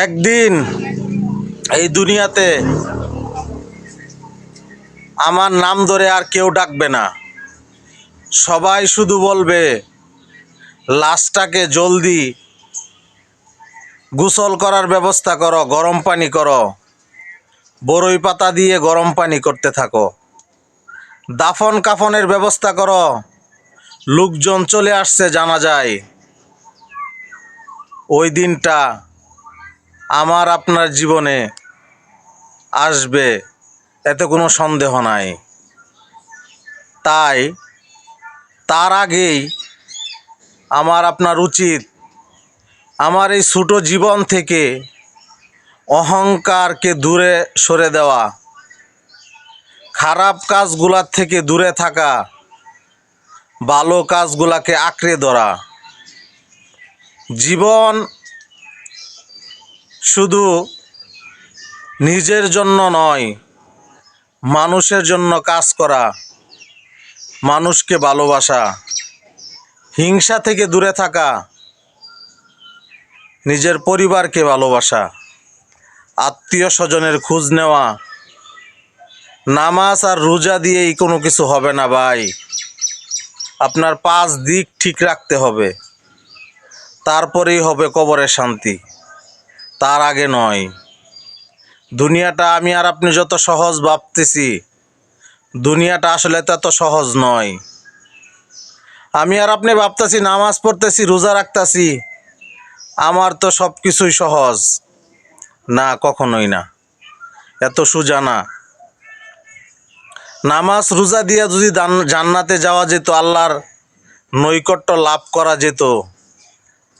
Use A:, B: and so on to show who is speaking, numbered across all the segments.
A: একদিন এই দুনিয়াতে আমার নাম ধরে আর কেউ ডাকবে না। সবাই শুধু বলবে লাশটাকে জলদি গোসল করার ব্যবস্থা করো, গরম পানি করো, বরই পাতা দিয়ে গরম পানি করতে থাকো, দাফন কাফনের ব্যবস্থা করো, লোকজন চলে আসছে জানা যায়। ওই দিনটা আমার আপনার জীবনে আসবে, এতে কোনো সন্দেহ নাই। তাই তার আগেই আমার আপনার উচিত আমার এই ছোট জীবন থেকে অহংকারকে দূরে সরে দেওয়া, খারাপ কাজগুলার থেকে দূরে থাকা, ভালো কাজগুলাকে আঁকড়ে ধরা। জীবন শুধু নিজের জন্য নয়, মানুষের জন্য কাজ করা, মানুষকে ভালোবাসা, হিংসা থেকে দূরে থাকা, নিজের পরিবারকে ভালোবাসা, আত্মীয় স্বজনের খোঁজ নেওয়া। নামাজ আর রোজা দিয়েই কোনো কিছু হবে না ভাই। আপনার 5 দিক ঠিক রাখতে হবে, তারপরেই হবে কবরের শান্তি, তার আগে নয়। দুনিয়াটা আমি আর আপনি যত সহজ ভাবতেছি, দুনিয়াটা আসলে তত সহজ নয়। আমি আর আপনি ভাবতেছি নামাজ পড়তেছি, রোজা রাখতেছি, আমার তো সব কিছুই সহজ। না, কখনোই না, এত সোজা না। নামাজ রোজা দিয়ে যদি জান্নাতে যাওয়া যেত, আল্লাহর নৈকট্য লাভ করা যেত,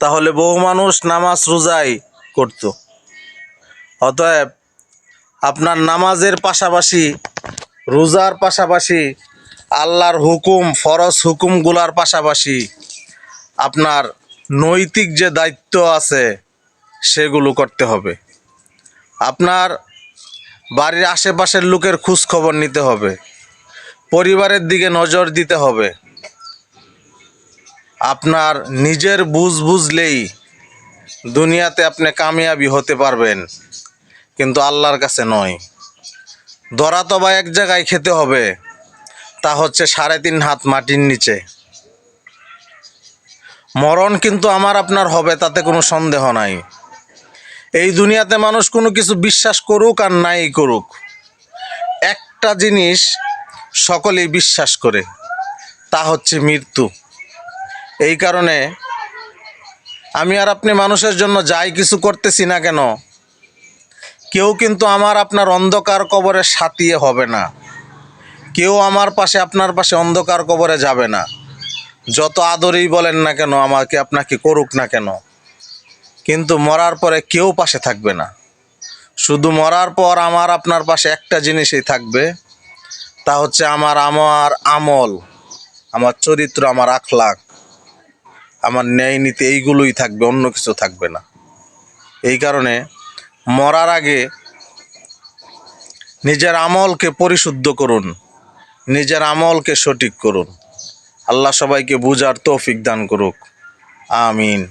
A: তাহলে বহু মানুষ নামাজ রোজাই করত। অতএব আপনার নামাজের পাশাপাশি, রোজার পাশাপাশি, আল্লাহর হুকুম, ফরজ হুকুমগুলার পাশাপাশি আপনার নৈতিক যে দায়িত্ব আছে সেগুলো করতে হবে। আপনার বাড়ির আশেপাশের লোকের খোঁজ খবর নিতে হবে, পরিবারের দিকে নজর দিতে হবে। আপনার নিজের বুঝলেই দুনিয়াতে আপনি কামিয়াবি হতে পারবেন, কিন্তু আল্লাহর কাছে নয়। ধরা তো বা এক জায়গায় খেতে হবে, তা হচ্ছে 3.5 হাত মাটির নিচে। মরণ কিন্তু আমার আপনার হবে, তাতে কোনো সন্দেহ নাই। এই দুনিয়াতে মানুষ কোনো কিছু বিশ্বাস করুক আর নাই করুক, একটা জিনিস সকলেই বিশ্বাস করে, তা হচ্ছে মৃত্যু। এই কারণে আমি আর আপনি মানুষের জন্য যাই কিছু করতেছি না কেন, কেউ কিন্তু আমার আপনার অন্ধকার কবরে সাথিয়ে হবে না। কেউ আমার পাশে আপনার পাশে অন্ধকার কবরে যাবে না। যত আদরেই বলেন না কেন, আমাকে আপনাকে করুক না কেন, কিন্তু মরার পরে কেউ পাশে থাকবে না। শুধু মরার পর আমার আপনার পাশে একটা জিনিসই থাকবে, তা হচ্ছে আমার আমল, আমার চরিত্র, আমার আখলাক, আমার ন্যায় নীতি, এইগুলোই থাকবে, অন্য কিছু থাকবে না। এই কারণে মরার আগে নিজের আমলকে পরিশুদ্ধ করুন, নিজের আমলকে সঠিক করুন। আল্লাহ সবাইকে বুঝার তৌফিক দান করুক। আমিন।